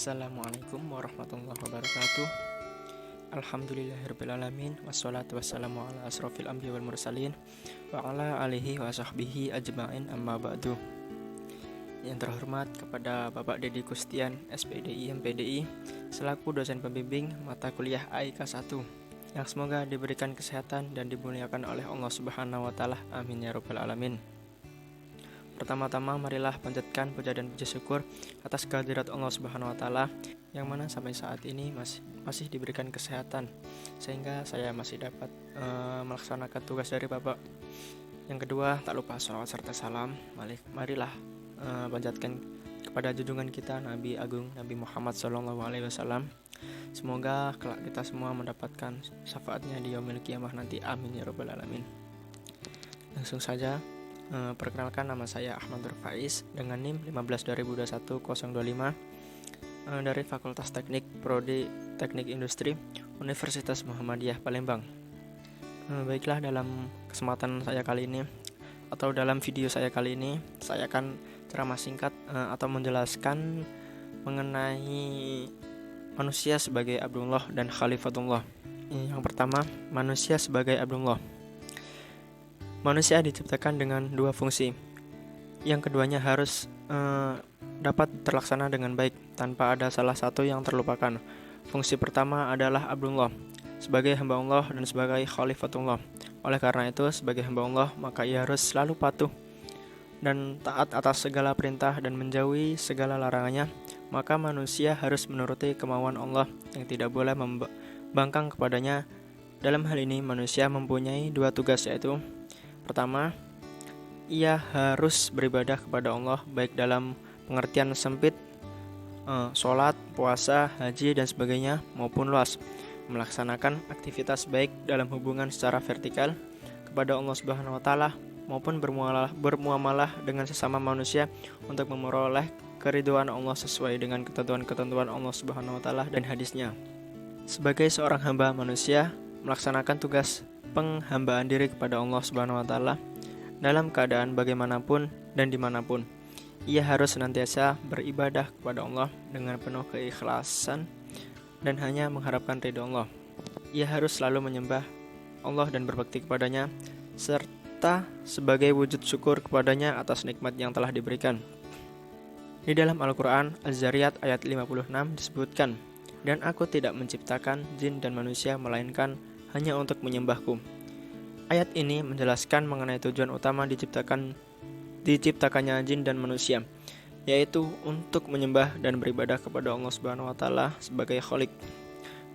Assalamualaikum warahmatullahi wabarakatuh. Alhamdulillahirrabbilalamin. Wassalatu wassalamu ala asrofil anbiya wal mursalin wa ala alihi wa sahbihi ajma'in, amma ba'du. Yang terhormat kepada Bapak Dedi Kustian, SPDI MPDI, selaku dosen pembimbing mata kuliah AIK 1, yang semoga diberikan kesehatan dan dimuliakan oleh Allah Subhanahu wa taala. Amin ya rabbal alamin. Pertama-tama marilah panjatkan puja dan puji syukur atas kehadirat Allah Subhanahu wa taala yang mana sampai saat ini masih diberikan kesehatan sehingga saya masih dapat melaksanakan tugas dari Bapak. Yang kedua, tak lupa sholawat serta salam. Marilah panjatkan kepada junjungan kita Nabi Agung Nabi Muhammad SAW. Semoga kelak kita semua mendapatkan syafaatnya di yaumil qiyamah nanti. Amin ya rabbal alamin. Langsung saja. Perkenalkan, nama saya Ahmad Faiz dengan NIM 15/2021-025 dari Fakultas Teknik Prodi Teknik Industri Universitas Muhammadiyah Palembang. Baiklah, dalam kesempatan saya kali ini atau dalam video saya kali ini saya akan ceramah singkat atau menjelaskan mengenai manusia sebagai Abdullah dan Khalifatullah. Yang pertama, manusia sebagai Abdullah. Manusia diciptakan dengan dua fungsi. Yang keduanya harus dapat terlaksana dengan baik tanpa ada salah satu yang terlupakan. Fungsi pertama adalah Abdullah, sebagai hamba Allah dan sebagai Khalifatullah. Oleh karena itu, sebagai hamba Allah, maka ia harus selalu patuh dan taat atas segala perintah dan menjauhi segala larangannya. Maka manusia harus menuruti kemauan Allah yang tidak boleh membangkang kepadanya. Dalam hal ini, manusia mempunyai dua tugas, yaitu pertama, ia harus beribadah kepada Allah baik dalam pengertian sempit, sholat, puasa, haji, dan sebagainya, maupun luas, melaksanakan aktivitas baik dalam hubungan secara vertikal kepada Allah Subhanahu wa taala maupun bermuamalah dengan sesama manusia untuk memperoleh keridhaan Allah sesuai dengan ketentuan-ketentuan Allah Subhanahu wa taala dan hadisnya. Sebagai seorang hamba, manusia melaksanakan tugas penghambaan diri kepada Allah Subhanahu wa taala dalam keadaan bagaimanapun dan dimanapun. Ia harus senantiasa beribadah kepada Allah dengan penuh keikhlasan dan hanya mengharapkan ridha Allah. Ia harus selalu menyembah Allah dan berbakti kepadanya serta sebagai wujud syukur kepadanya atas nikmat yang telah diberikan. Di dalam Al-Quran Az-Zariyat ayat 56 disebutkan, "Dan aku tidak menciptakan jin dan manusia melainkan hanya untuk menyembahku." Ayat ini menjelaskan mengenai tujuan utama diciptakannya jin dan manusia, yaitu untuk menyembah dan beribadah kepada Allah Subhanahu wa taala sebagai Khalik.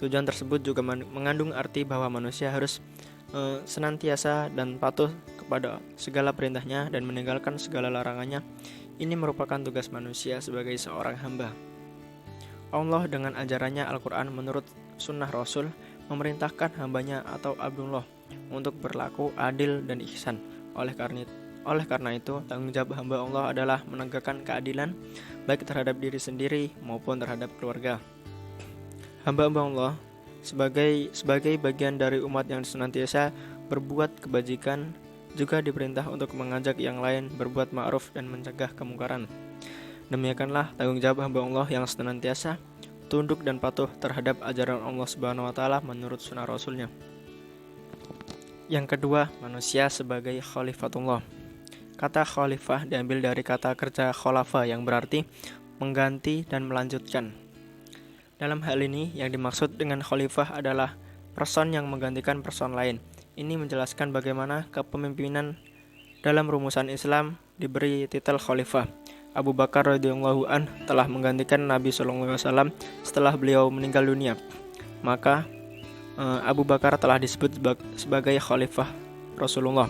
Tujuan tersebut juga mengandung arti bahwa manusia harus senantiasa dan patuh kepada segala perintahnya dan meninggalkan segala larangannya. Ini merupakan tugas manusia sebagai seorang hamba. Allah dengan ajarannya Al-Quran menurut sunnah Rasul memerintahkan hambanya atau Abdullah untuk berlaku adil dan ihsan. Oleh karena itu, tanggung jawab hamba Allah adalah menegakkan keadilan baik terhadap diri sendiri maupun terhadap keluarga. Hamba-hamba Allah sebagai bagian dari umat yang senantiasa berbuat kebajikan juga diperintah untuk mengajak yang lain berbuat ma'ruf dan mencegah kemungkaran. Demikianlah tanggung jawab hamba Allah yang senantiasa tunduk dan patuh terhadap ajaran Allah Subhanahu wa taala menurut sunnah Rasulnya. Yang kedua, manusia sebagai Khalifatullah. Kata khalifah diambil dari kata kerja khalafa yang berarti mengganti dan melanjutkan. Dalam hal ini, yang dimaksud dengan khalifah adalah person yang menggantikan person lain. Ini menjelaskan bagaimana kepemimpinan dalam rumusan Islam diberi titel khalifah. Abu Bakar radhiyallahu an telah menggantikan Nabi SAW setelah beliau meninggal dunia. Maka Abu Bakar telah disebut sebagai khalifah Rasulullah.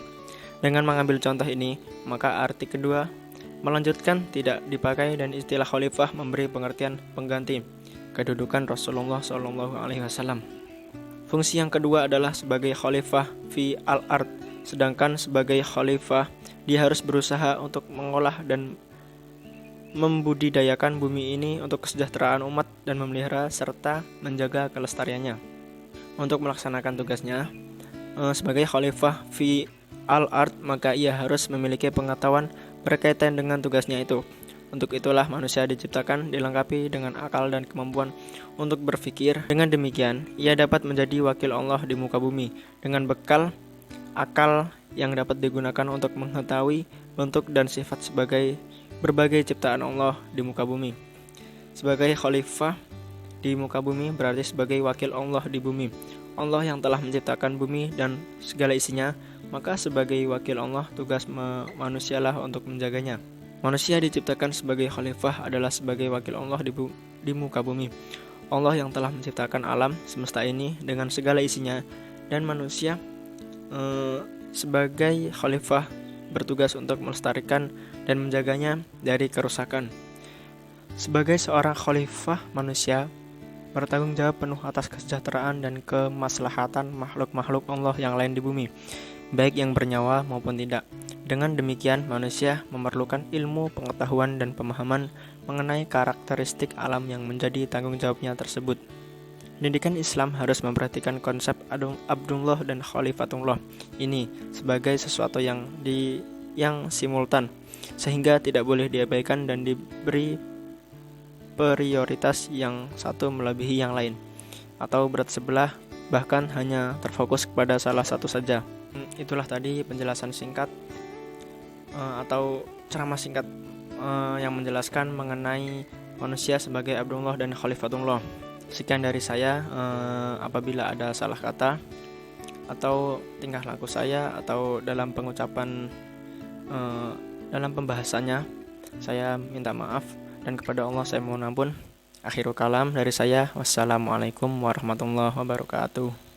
Dengan mengambil contoh ini, maka arti kedua melanjutkan tidak dipakai dan istilah khalifah memberi pengertian pengganti kedudukan Rasulullah SAW. Fungsi yang kedua adalah sebagai khalifah fi al-ard, sedangkan sebagai khalifah dia harus berusaha untuk mengolah dan membudidayakan bumi ini untuk kesejahteraan umat dan memelihara serta menjaga kelestariannya. Untuk melaksanakan tugasnya sebagai khalifah fi al-ard, maka ia harus memiliki pengetahuan berkaitan dengan tugasnya itu. Untuk itulah manusia diciptakan dilengkapi dengan akal dan kemampuan untuk berpikir. Dengan demikian, ia dapat menjadi wakil Allah di muka bumi dengan bekal akal yang dapat digunakan untuk mengetahui bentuk dan sifat sebagai berbagai ciptaan Allah di muka bumi. Sebagai khalifah di muka bumi berarti sebagai wakil Allah di bumi. Allah yang telah menciptakan bumi dan segala isinya, maka sebagai wakil Allah tugas manusialah untuk menjaganya. Manusia diciptakan sebagai khalifah adalah sebagai wakil Allah di muka bumi. Allah yang telah menciptakan alam semesta ini dengan segala isinya, dan manusia sebagai khalifah bertugas untuk melestarikan dan menjaganya dari kerusakan. Sebagai seorang khalifah, manusia bertanggung jawab penuh atas kesejahteraan dan kemaslahatan makhluk-makhluk Allah yang lain di bumi, baik yang bernyawa maupun tidak. Dengan demikian, manusia memerlukan ilmu, pengetahuan, dan pemahaman mengenai karakteristik alam yang menjadi tanggung jawabnya tersebut. Pendidikan Islam harus memperhatikan konsep Abdullah dan Khalifatullah ini sebagai sesuatu yang simultan, sehingga tidak boleh diabaikan dan diberi prioritas yang satu melebihi yang lain, atau berat sebelah, bahkan hanya terfokus kepada salah satu saja. Itulah tadi penjelasan singkat atau ceramah singkat yang menjelaskan mengenai manusia sebagai Abdullah dan Khalifatullah. Sekian dari saya. Apabila ada salah kata atau tingkah laku saya atau dalam pengucapan dalam pembahasannya, saya minta maaf, dan kepada Allah saya mohon ampun. Akhirul kalam dari saya. Wassalamualaikum warahmatullahi wabarakatuh.